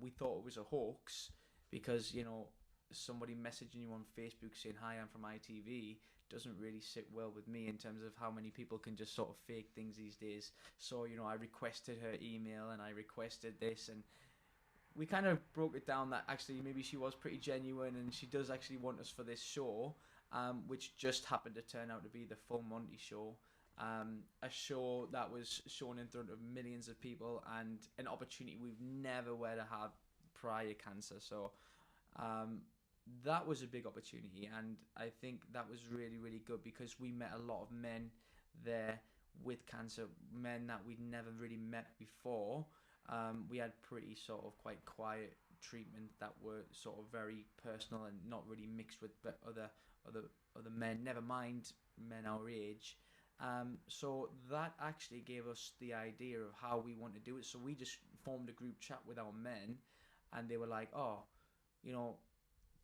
We thought it was a hoax because, you know, somebody messaging you on Facebook saying, "Hi, I'm from ITV," doesn't really sit well with me in terms of how many people can just sort of fake things these days. So, you know, I requested her email and I requested this, and we kind of broke it down that actually maybe she was pretty genuine and she does actually want us for this show, which just happened to turn out to be the Full Monty Show. A show that was shown in front of millions of people and an opportunity we've never were to have prior cancer. So that was a big opportunity, and I think that was really, really good because we met a lot of men there with cancer, men that we'd never really met before. We had pretty sort of quite quiet treatment that were sort of very personal and not really mixed with other men, never mind men our age. So that actually gave us the idea of how we want to do it. So we just formed a group chat with our men, and they were like, "Oh, you know,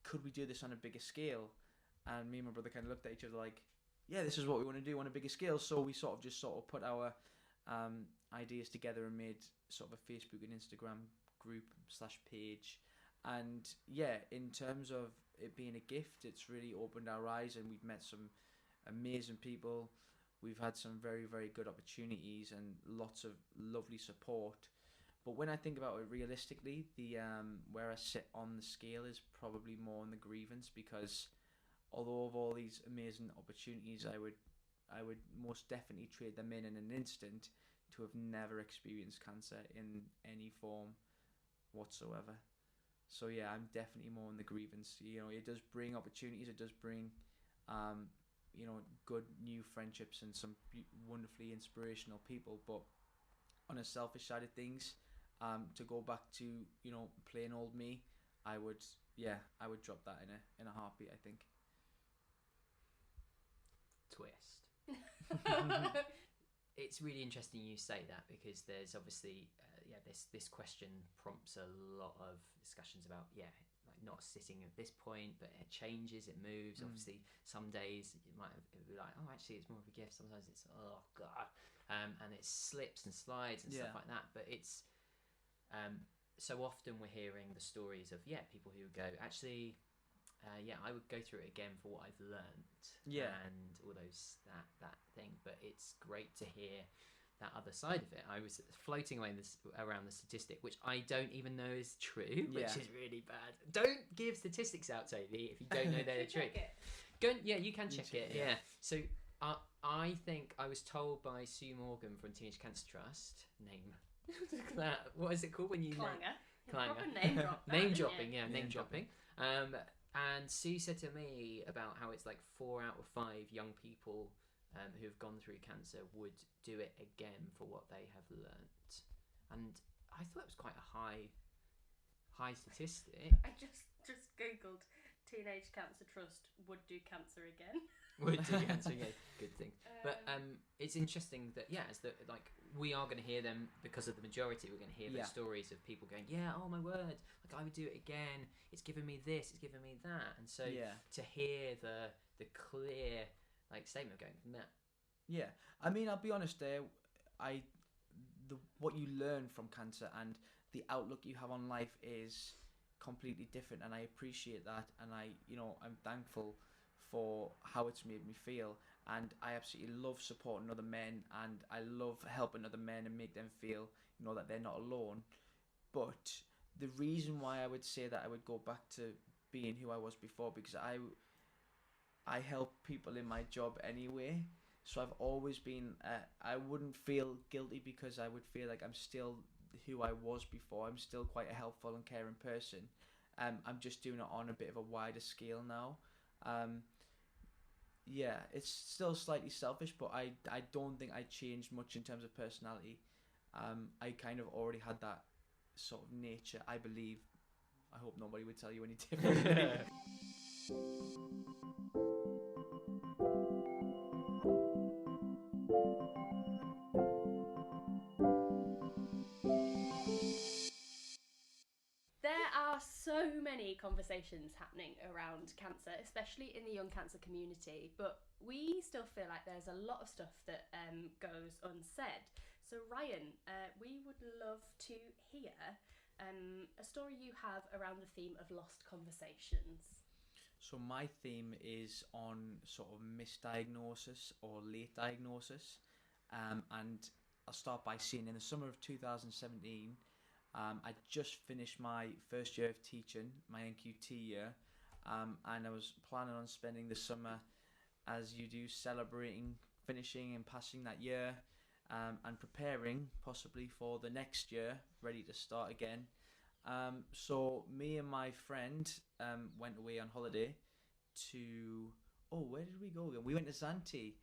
could we do this on a bigger scale?" And me and my brother kind of looked at each other like, "Yeah, this is what we want to do on a bigger scale." So we sort of put our ideas together and made sort of a Facebook and Instagram group / page. And yeah, in terms of it being a gift, it's really opened our eyes, and we've met some amazing people. We've had some very, very good opportunities and lots of lovely support. But when I think about it realistically, the where I sit on the scale is probably more on the grievance, because although of all these amazing opportunities, I would most definitely trade them in an instant to have never experienced cancer in any form whatsoever. So yeah, I'm definitely more on the grievance. You know, it does bring opportunities. It does bring, you know, good new friendships and some wonderfully inspirational people. But on a selfish side of things, to go back to, you know, plain old me, I would drop that in a heartbeat, I think. Twist. It's really interesting you say that, because there's obviously this question prompts a lot of discussions about like not sitting at this point, but it changes, it moves. Obviously some days it might be like, oh, actually it's more of a gift. Sometimes it's, oh god, and it slips and slides and stuff like that. But it's so often we're hearing the stories of people who go, actually I would go through it again for what I've learnt, and all those that thing. But it's great to hear that other side of it. I was floating away around the statistic, which I don't even know is true, which is really bad. Don't give statistics out, Toby, if you don't know they're true. You can check it. Yeah. So I think I was told by Sue Morgan from Teenage Cancer Trust, what is it called when you Clanger. Name dropping. Name dropping. And Sue said to me about how it's like 4 out of 5 young people who have gone through cancer would do it again for what they have learnt. And I thought it was quite a high statistic. I just googled Teenage Cancer Trust would do cancer again. Would do cancer again. Good thing. But it's interesting that like we are going to hear them because of the majority. We're going to hear the stories of people going, oh my word, like I would do it again. It's given me this, it's given me that. And so to hear the clear like statement going from that. Yeah, I mean, I'll be honest there. What you learn from cancer and the outlook you have on life is completely different, and I appreciate that, and I'm thankful for how it's made me feel, and I absolutely love supporting other men, and I love helping other men and make them feel, you know, that they're not alone. But the reason why I would say that I would go back to being who I was before, because I help people in my job anyway, So I've always been, I wouldn't feel guilty because I would feel like I'm still who I was before. I'm still quite a helpful and caring person. I'm just doing it on a bit of a wider scale now. Yeah, it's still slightly selfish, but I don't think I changed much in terms of personality. I kind of already had that sort of nature, I believe. I hope nobody would tell you any differently. There are so many conversations happening around cancer, especially in the young cancer community, but we still feel like there's a lot of stuff that goes unsaid. So Ryan, we would love to hear a story you have around the theme of lost conversations. So my theme is on sort of misdiagnosis or late diagnosis, and I'll start by saying in the summer of 2017, I just finished my first year of teaching, my NQT year, and I was planning on spending the summer, as you do, celebrating finishing and passing that year, and preparing possibly for the next year, ready to start again. So me and my friend went away on holiday to, oh, where did we go again? We went to Zante.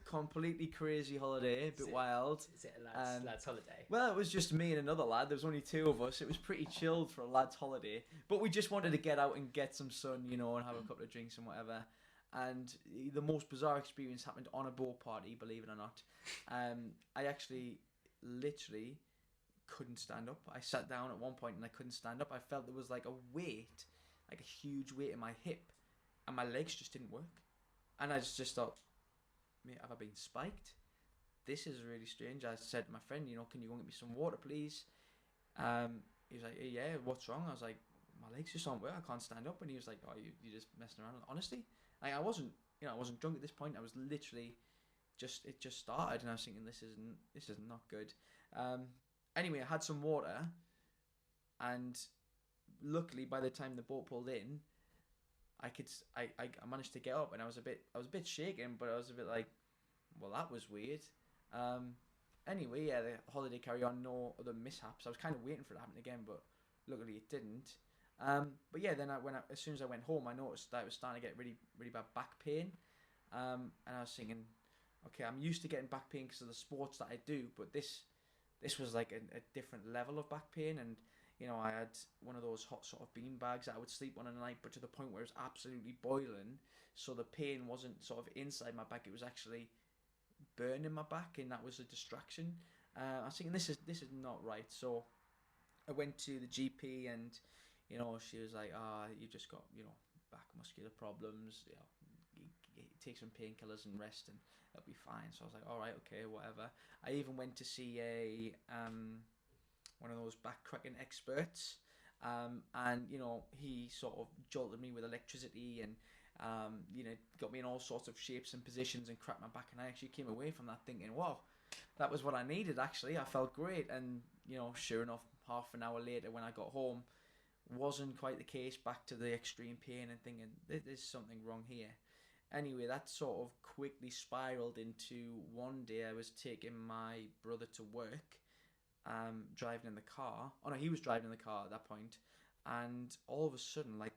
Completely crazy holiday, a bit wild. Is it a lad's holiday? Well, it was just me and another lad. There was only two of us. It was pretty chilled for a lad's holiday. But we just wanted to get out and get some sun, and have a couple of drinks and whatever. And the most bizarre experience happened on a boat party, believe it or not. I actually literally couldn't stand up. I sat down at one point and I couldn't stand up. I felt there was like a weight, like a huge weight in my hip, and my legs just didn't work. And I just thought, mate, have I been spiked? This is really strange. I said to my friend, can you go and get me some water, please? He was like, yeah, what's wrong? I was like, my legs just aren't work. I can't stand up. And he was like, oh, you're just messing around. Honestly, like I wasn't drunk at this point. I was literally it just started, and I was thinking, this is not good. Anyway, I had some water, and luckily by the time the boat pulled in, I managed to get up, and I was a bit shaken, but I was a bit like, well, that was weird. Anyway, yeah, the holiday carried on, no other mishaps. I was kind of waiting for it to happen again, but luckily it didn't. But yeah, then as soon as I went home, I noticed that I was starting to get really, really bad back pain. And I was thinking, okay, I'm used to getting back pain because of the sports that I do, but this was like a different level of back pain. And I had one of those hot sort of bean bags that I would sleep on at night, but to the point where it was absolutely boiling. So the pain wasn't sort of inside my back; it was actually burning my back, and that was a distraction. I was thinking, this is not right. So I went to the GP, and she was like, you've just got back muscular problems. Take some painkillers and rest, and it'll be fine. So I was like, all right, okay, whatever. I even went to see a one of those back cracking experts, and he sort of jolted me with electricity and got me in all sorts of shapes and positions and cracked my back, and I actually came away from that thinking, wow, that was what I needed. Actually, I felt great. And sure enough, half an hour later when I got home, wasn't quite the case. Back to the extreme pain and thinking, there's something wrong here. Anyway, that sort of quickly spiraled into one day I was taking my brother to work, driving in the car. Oh no, he was driving in the car at that point, and all of a sudden, like,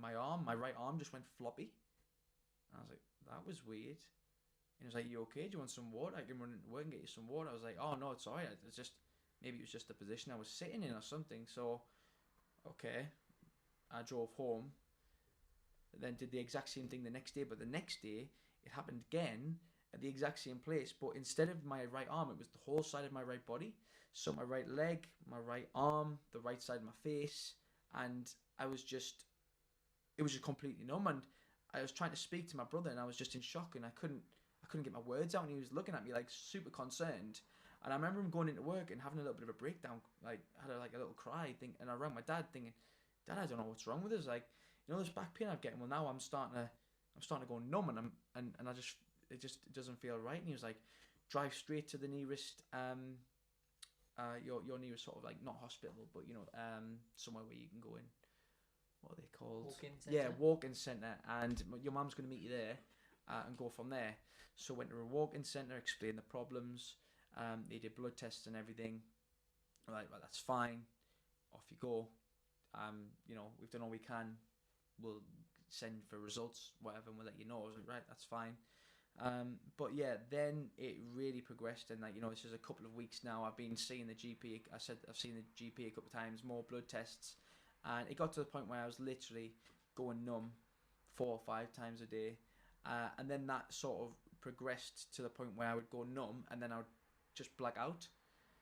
my right arm just went floppy. I was like, that was weird. And he was like, you okay? Do you want some water? I can run into work and get you some water. I was like, oh no, it's alright. It's just, maybe it was just the position I was sitting in or something. So, okay. I drove home. Then did the exact same thing the next day, but the next day it happened again at the exact same place, but instead of my right arm, it was the whole side of my right body. So my right leg, my right arm, the right side of my face, and it was just completely numb. And I was trying to speak to my brother, and I was just in shock, and I couldn't get my words out, and he was looking at me like super concerned. And I remember him going into work and having a little bit of a breakdown, like had a little cry, and I rang my dad thinking, Dad, I don't know what's wrong with us, like, this back pain I'm getting. Well, now I'm starting to go numb, and it doesn't feel right. And he was like, drive straight to the nearest your nearest sort of, like, not hospital, but somewhere where you can go in. What are they called? Walk-in centre? Yeah, walk-in centre. And your mum's going to meet you there. and go from there. So went to a walk-in centre, explained the problems. They did blood tests and everything. Right, well, that's fine. Off you go. We've done all we can. We'll send for results, whatever, and we'll let you know. I was like, right, that's fine. But yeah, then it really progressed, and this is a couple of weeks now. I've been seeing the GP. I said I've seen the GP a couple of times, more blood tests, and it got to the point where I was literally going numb 4 or 5 times a day, and then that sort of progressed to the point where I would go numb, and then I would just black out.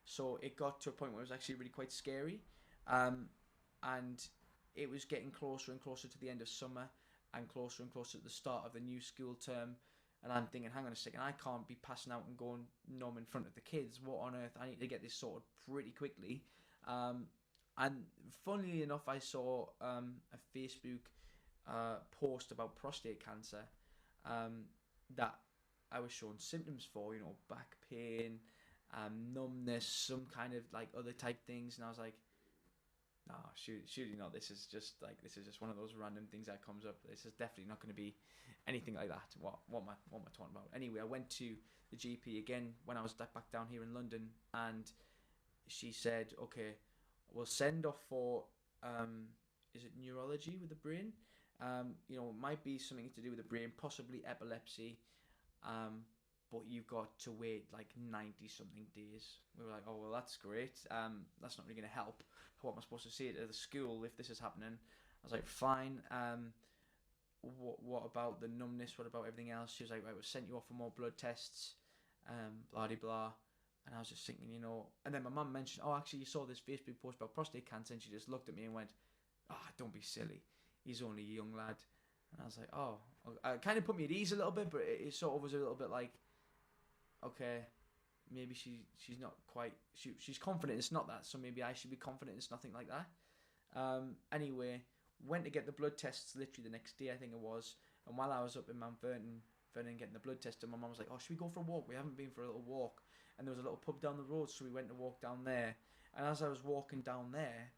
So it got to a point where it was actually really quite scary, and it was getting closer and closer to the end of summer, and closer to the start of the new school term. And I'm thinking, hang on a second, I can't be passing out and going numb in front of the kids. What on earth? I need to get this sorted pretty quickly. And funnily enough, I saw a Facebook post about prostate cancer that I was showing symptoms for, back pain, numbness, some kind of like other type things. And I was like, no, surely not. This is just one of those random things that comes up. This is definitely not going to be anything like that. What am I talking about? Anyway, I went to the GP again when I was back down here in London, and she said, okay, we'll send off for is it neurology with the brain? It might be something to do with the brain, possibly epilepsy, but you've got to wait like 90 something days. We were like, oh well, that's great. That's not really going to help. What am I supposed to say to the school if this is happening? I was like, fine. What about the numbness? What about everything else? She was like, right, we'll send you off for more blood tests, blah de blah. And I was just thinking, and then my mum mentioned, oh, actually, you saw this Facebook post about prostate cancer, and she just looked at me and went, don't be silly. He's only a young lad. And I was like, oh, it kind of put me at ease a little bit, but it sort of was a little bit like, okay, maybe she's not quite, she's confident it's not that, so maybe I should be confident it's nothing like that. Anyway, went to get the blood tests literally the next day, I think it was, and while I was up in Mount Vernon getting the blood test, and my mum was like, oh, should we go for a walk? We haven't been for a little walk. And there was a little pub down the road, so we went to walk down there. And as I was walking down there,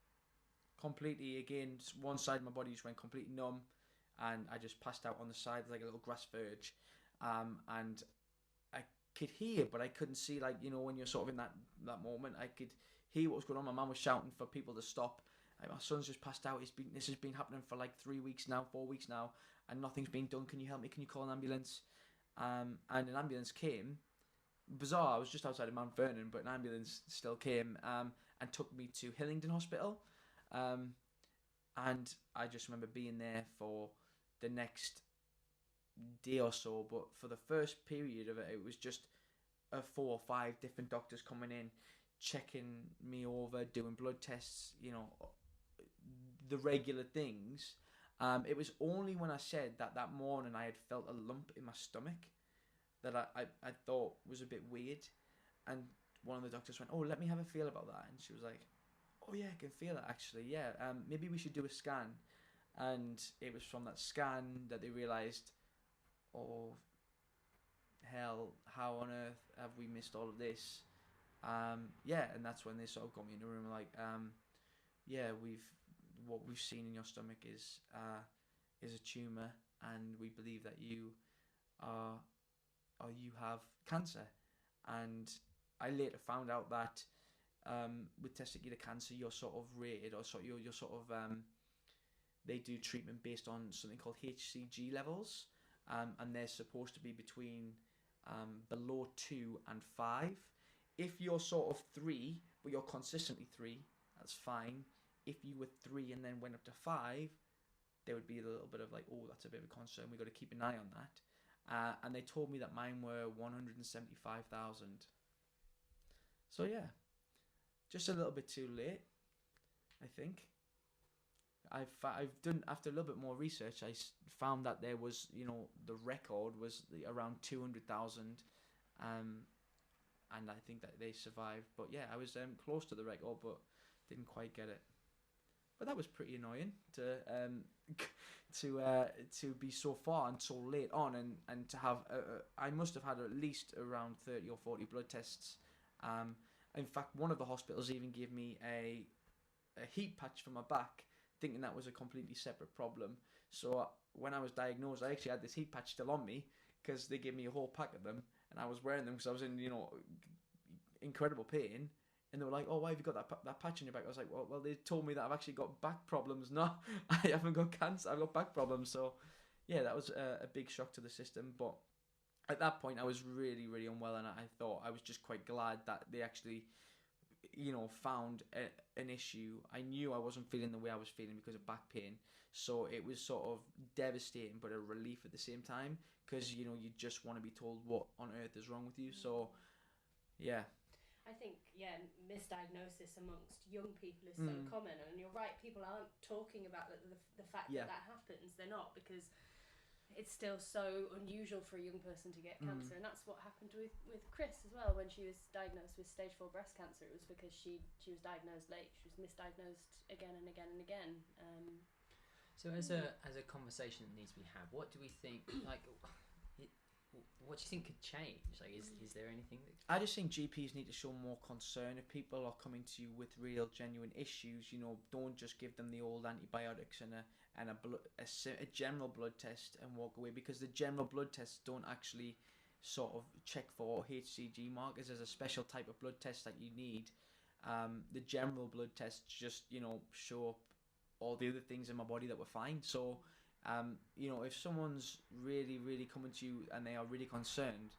completely, again, one side of my body just went completely numb, and I just passed out on the side like a little grass verge. And I could hear, but I couldn't see, like, when you're sort of in that moment, I could hear what was going on. My mum was shouting for people to stop. Like, my son's just passed out. This has been happening for like 3 weeks now, 4 weeks now, and nothing's been done. Can you help me? Can you call an ambulance? And an ambulance came. Bizarre, I was just outside of Mount Vernon, but an ambulance still came and took me to Hillingdon Hospital. And I just remember being there for the next day or so, but for the first period of it, it was just 4 or 5 different doctors coming in, checking me over, doing blood tests, the regular things. It was only when I said that morning I had felt a lump in my stomach that I thought was a bit weird, and one of the doctors went, oh, let me have a feel about that, and she was like, oh yeah, I can feel it actually, yeah, maybe we should do a scan. And it was from that scan that they realised, oh hell, how on earth have we missed all of this? And that's when they sort of got me in the room like, what we've seen in your stomach is a tumour, and we believe that you have cancer. And I later found out that with testicular cancer, you're sort of rated, or you're sort of they do treatment based on something called HCG levels, and they're supposed to be between below 2 and 5. If you're sort of 3, but you're consistently 3, that's fine. If you were 3 and then went up to 5, there would be a little bit of like, oh, that's a bit of a concern. We've got to keep an eye on that. And they told me that mine were 175,000. So yeah, just a little bit too late, I think. I've done, after a little bit more research, I found that there was, the record was around 200,000, and I think that they survived. But yeah, I was close to the record, but didn't quite get it. But that was pretty annoying to be so far and so late on, and to have I must have had at least around 30 or 40 blood tests. In fact, one of the hospitals even gave me a heap patch for my back, thinking that was a completely separate problem. So when I was diagnosed, I actually had this heat patch still on me, because they gave me a whole pack of them, and I was wearing them because I was in, incredible pain. And they were like, "Oh, why have you got that patch on your back?" I was like, "Well, they told me that I've actually got back problems. No, I haven't got cancer. I've got back problems." So, yeah, that was a big shock to the system. But at that point, I was really, really unwell, and I thought I was just quite glad that they actually, found an issue. I knew I wasn't feeling the way I was feeling because of back pain. So it was sort of devastating, but a relief at the same time, because, you just want to be told what on earth is wrong with you. So, yeah. I think, misdiagnosis amongst young people is so common, and you're right, people aren't talking about the fact that happens. They're not, because it's still so unusual for a young person to get cancer, and that's what happened with Chris as well. When she was diagnosed with stage 4 breast cancer, it was because she was diagnosed late. She was misdiagnosed again and again and again. So as a conversation that needs to be had, what do we think, what do you think could change? Like, is there anything that... I just think GPs need to show more concern. If people are coming to you with real, genuine issues, don't just give them the old antibiotics and a general blood test and walk away, because the general blood tests don't actually sort of check for HCG markers. There's a special type of blood test that you need. The general blood tests just, show up all the other things in my body that were fine. So... if someone's really, really coming to you and they are really concerned,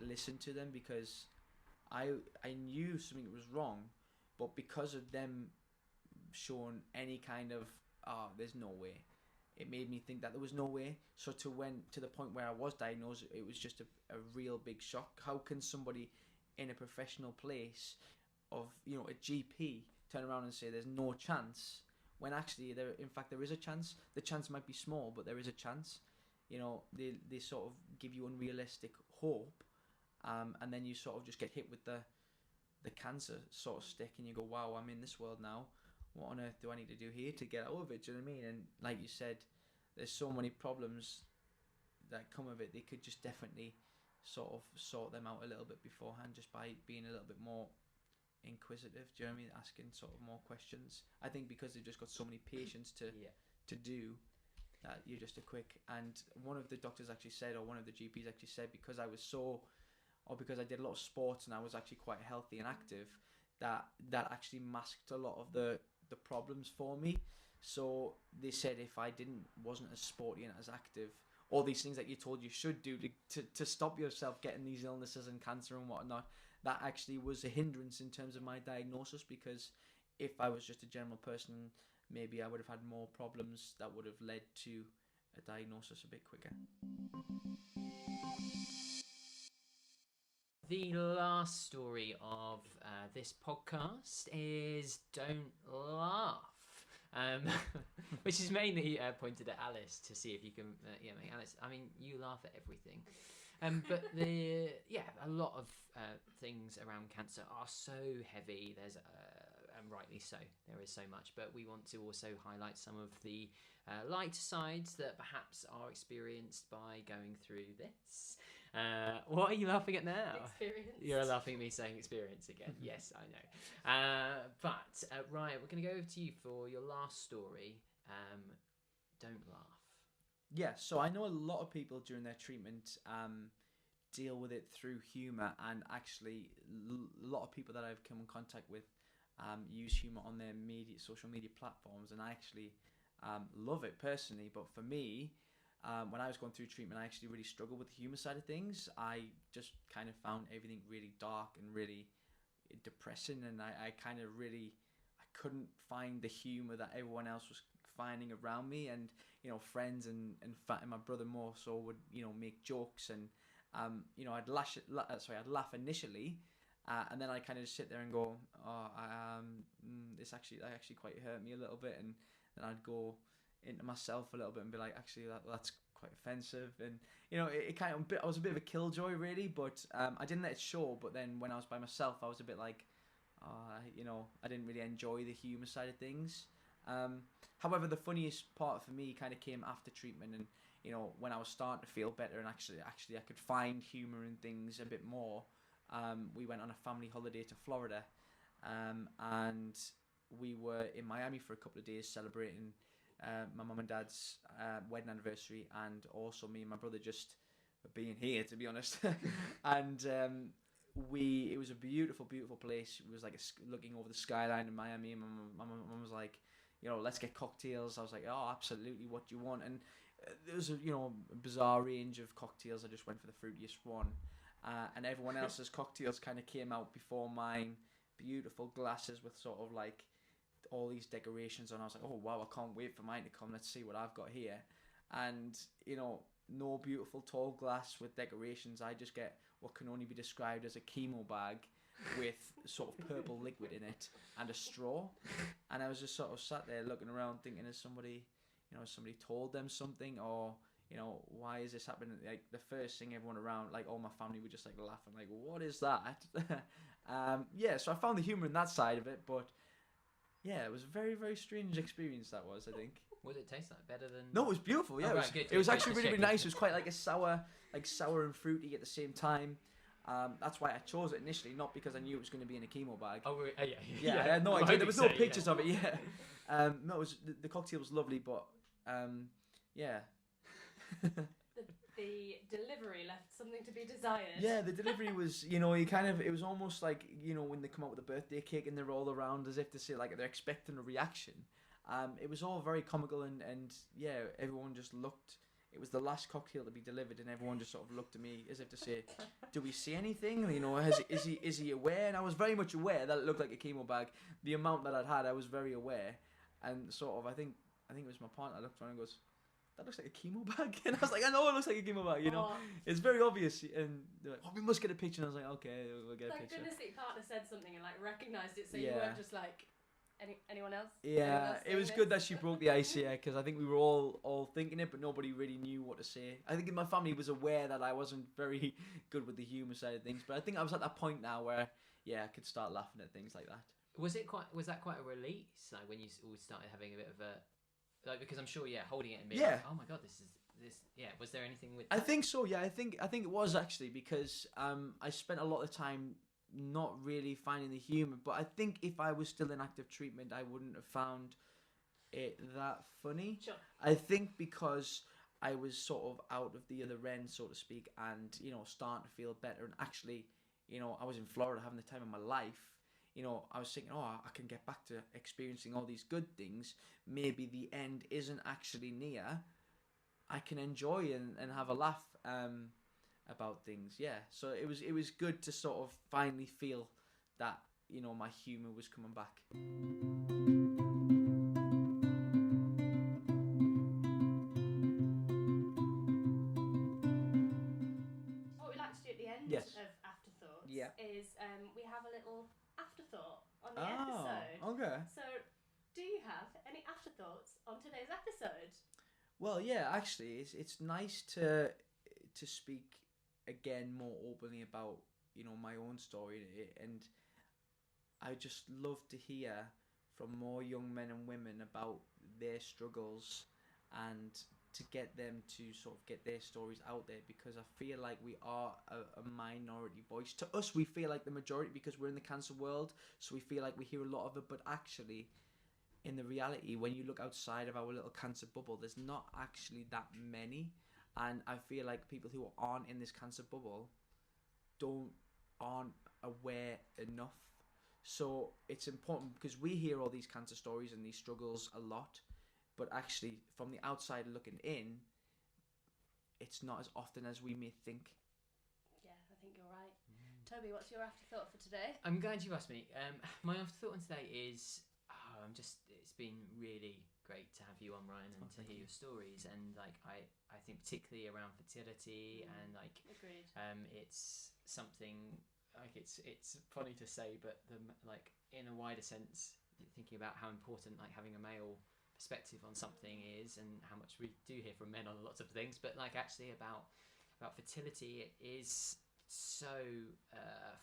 listen to them, because I knew something was wrong, but because of them showing any kind of, there's no way, it made me think that there was no way. So to the point where I was diagnosed, it was just a real big shock. How can somebody in a professional place of, a GP, turn around and say there's no chance, when actually there is a chance. The chance might be small, but there is a chance. They sort of give you unrealistic hope, and then you sort of just get hit with the cancer sort of stick, and you go, wow, I'm in this world now. What on earth do I need to do here to get out of it? Do you know what I mean? And like you said, there's so many problems that come of it. They could just definitely sort of sort them out a little bit beforehand, just by being a little bit more inquisitive. Do you know what I mean? Asking sort of more questions. I think because they've just got so many patients to do, that you're just a quick. And one of the doctors actually said, or one of the GPs actually said, because I did a lot of sports and I was actually quite healthy and active, that actually masked a lot of the problems for me. So they said if I wasn't as sporty and as active, all these things that you're told you should do to stop yourself getting these illnesses and cancer and whatnot, that actually was a hindrance in terms of my diagnosis, because if I was just a general person, maybe I would have had more problems that would have led to a diagnosis a bit quicker. The last story of this podcast is Don't Laugh. Which is mainly pointed at Alice to see if you can make Alice. I mean, you laugh at everything. But a lot of things around cancer are so heavy. There's and rightly so, there is so much. But we want to also highlight some of the lighter sides that perhaps are experienced by going through this. What are you laughing at now? Experience. You're laughing at me saying experience again. Yes, I know. But Ryan, we're going to go over to you for your last story. Don't laugh. Yeah, so I know a lot of people during their treatment deal with it through humour, and actually a lot of people that I've come in contact with use humour on their social media platforms, and I actually love it personally. But for me, when I was going through treatment, I actually really struggled with the humour side of things. I just kind of found everything really dark and really depressing, and I couldn't find the humour that everyone else was finding around me, and friends and my brother more so would make jokes, and I'd laugh initially, and then I kind of just sit there and go, this actually quite hurt me a little bit, and then I'd go into myself a little bit and be like, actually that's quite offensive, and it kind of I was a bit of a killjoy really, but I didn't let it show. But then when I was by myself, I was a bit like, I didn't really enjoy the humour side of things. However, the funniest part for me kind of came after treatment, and when I was starting to feel better, and actually I could find humour in things a bit more. We went on a family holiday to Florida, and we were in Miami for a couple of days celebrating my mum and dad's wedding anniversary, and also me and my brother just being here, to be honest. And it was a beautiful, beautiful place. It was like looking over the skyline in Miami. And my mum was like, let's get cocktails. I was like, oh, absolutely, what do you want? And there was a bizarre range of cocktails. I just went for the fruitiest one. And everyone else's cocktails kind of came out before mine. Beautiful glasses with sort of like all these decorations on. I was like, oh wow, I can't wait for mine to come. Let's see what I've got here. And no beautiful tall glass with decorations. I just get what can only be described as a chemo bag with sort of purple liquid in it and a straw. And I was just sort of sat there looking around thinking, has somebody told them something, or why is this happening? Like the first thing, everyone around, like all my family were just like laughing, like, what is that? So I found the humor in that side of it, but yeah, it was a very, very strange experience that was, I think. What did it taste like? Better than... No, it was beautiful. Yeah, it was actually really, really nice. It was quite like a sour and fruity at the same time. That's why I chose it initially, not because I knew it was going to be in a chemo bag. Oh, yeah. Yeah, I had no idea. There was no pictures of it. Yeah. No, it was the cocktail was lovely, but yeah. The delivery left something to be desired. Yeah, the delivery was, it was almost like, when they come out with a birthday cake and they're all around as if to say, like, they're expecting a reaction. It was all very comical and yeah, everyone just looked. It was the last cocktail to be delivered, and everyone just sort of looked at me as if to say, "Do we see anything? Is he aware?" And I was very much aware that it looked like a chemo bag. The amount that I'd had, I was very aware, and sort of I think it was my partner that looked around and goes, "That looks like a chemo bag," and I was like, "I know it looks like a chemo bag. It's very obvious." And they're like, "Oh, we must get a picture." And I was like, "Okay, we'll get a picture." Thank goodness that your partner said something and like recognised it, so you Yeah. weren't just like. Anyone else? Yeah, Anyone else it was doing good this? that she broke the ice here, because I think we were all thinking it, but nobody really knew what to say. I think my family was aware that I wasn't very good with the humour side of things, but I think I was at that point now where, yeah, I could start laughing at things like that. Was that quite a release? Like when you all started having a bit of a, like, because I'm sure, holding it and being like, oh my god, this. Yeah, was there anything with that? I think so. Yeah, I think it was actually, because I spent a lot of time not really finding the humour, but I think if I was still in active treatment, I wouldn't have found it that funny. Sure. I think because I was sort of out of the other end, so to speak, and starting to feel better, and actually, I was in Florida having the time of my life. I was thinking, I can get back to experiencing all these good things. Maybe the end isn't actually near. I can enjoy and have a laugh about things. Yeah, so it was good to sort of finally feel that my humour was coming back. What we like to do at the end Yes. of Afterthoughts Yeah. is we have a little afterthought on the episode. Okay. So, do you have any afterthoughts on today's episode? Well, yeah, actually, it's nice to speak again more openly about my own story, and I just love to hear from more young men and women about their struggles and to get them to sort of get their stories out there, because I feel like we are a minority voice. To us, we feel like the majority because we're in the cancer world, so we feel like we hear a lot of it, but actually in the reality, when you look outside of our little cancer bubble, there's not actually that many. And I feel like people who aren't in this cancer bubble aren't aware enough. So it's important, because we hear all these cancer stories and these struggles a lot, but actually from the outside looking in, it's not as often as we may think. Yeah, I think you're right. Toby, what's your afterthought for today? I'm glad you asked me. My afterthought on today is, it's been really great to have you on, Ryan, and to hear your stories. And like I think particularly around fertility and like Agreed. It's something like it's funny to say, but like in a wider sense, thinking about how important like having a male perspective on something is, and how much we do hear from men on lots of things, but like actually about fertility, it is so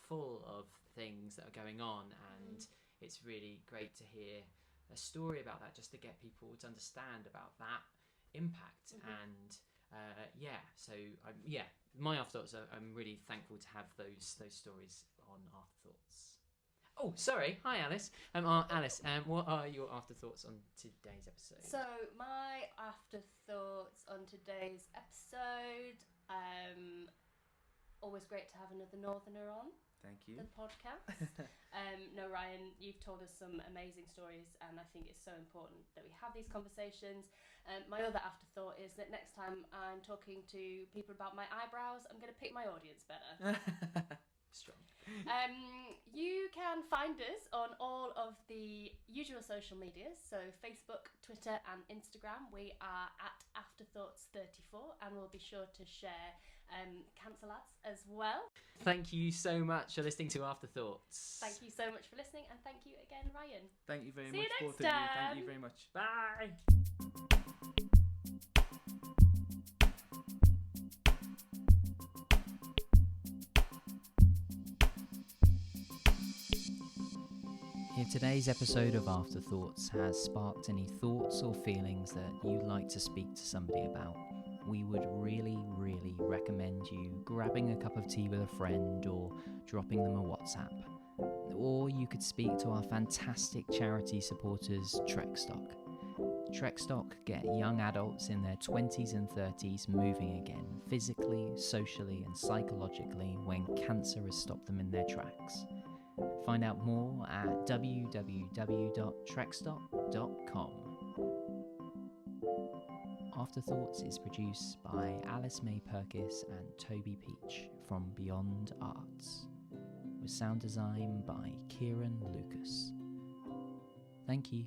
full of things that are going on, and it's really great to hear a story about that, just to get people to understand about that impact. And my afterthoughts are, I'm really thankful to have those stories on Afterthoughts. Oh, sorry. Hi, Alice. Alice, what are your afterthoughts on today's episode? So my afterthoughts on today's episode, always great to have another Northerner on Thank you. the podcast. No, Ryan, you've told us some amazing stories, and I think it's so important that we have these conversations. My other afterthought is that next time I'm talking to people about my eyebrows, I'm going to pick my audience better. Strong. You can find us on all of the usual social medias, so Facebook, Twitter and Instagram. We are at AfterThoughts34, and we'll be sure to share Cancer Lads as well. Thank you so much for listening to Afterthoughts. Thank you so much for listening, and thank you again, Ryan. Thank you very See you much, next both of you. Thank time. you very much. Bye. If today's episode of Afterthoughts has sparked any thoughts or feelings that you'd like to speak to somebody about, we would really, really recommend you grabbing a cup of tea with a friend or dropping them a WhatsApp. Or you could speak to our fantastic charity supporters, Trekstock. Trekstock get young adults in their 20s and 30s moving again, physically, socially and psychologically, when cancer has stopped them in their tracks. Find out more at www.trekstock.com. Afterthoughts is produced by Alice May Purkiss and Toby Peach from Beyond Arts, with sound design by Kieran Lucas. Thank you.